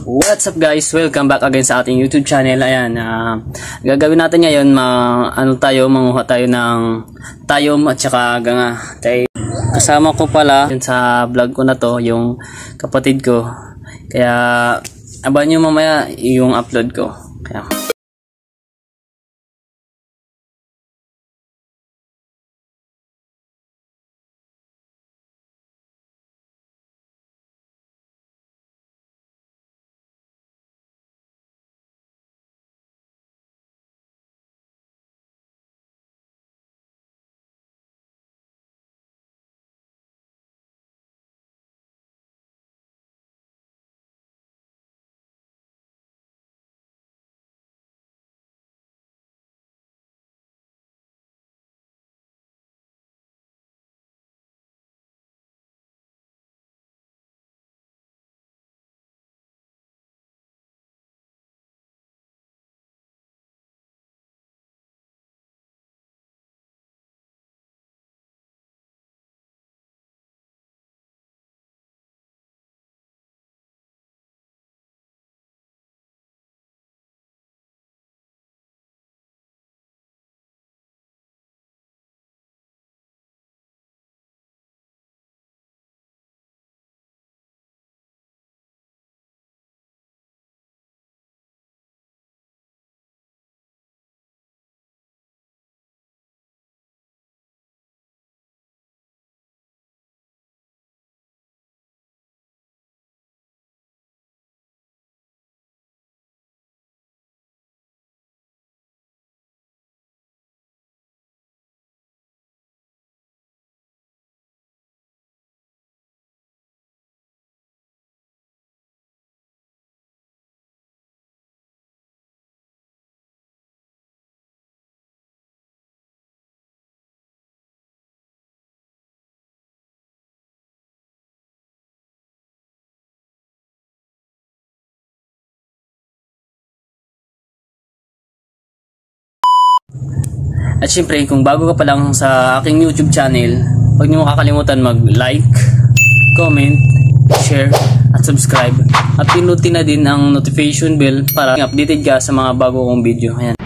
What's up guys? Welcome back again sa ating YouTube channel. Ayan, gagawin natin ngayon, manguha tayo ng tayom at saka ganga. Kasama ko pala yun sa vlog ko na to, yung kapatid ko. Kaya abangan nyo mamaya yung upload ko. Kaya at syempre, kung bago ka pa lang sa aking YouTube channel, huwag niyo makakalimutan mag-like, comment, share, at subscribe. At pinutin na din ang notification bell para updated ka sa mga bago kong video. Ayan.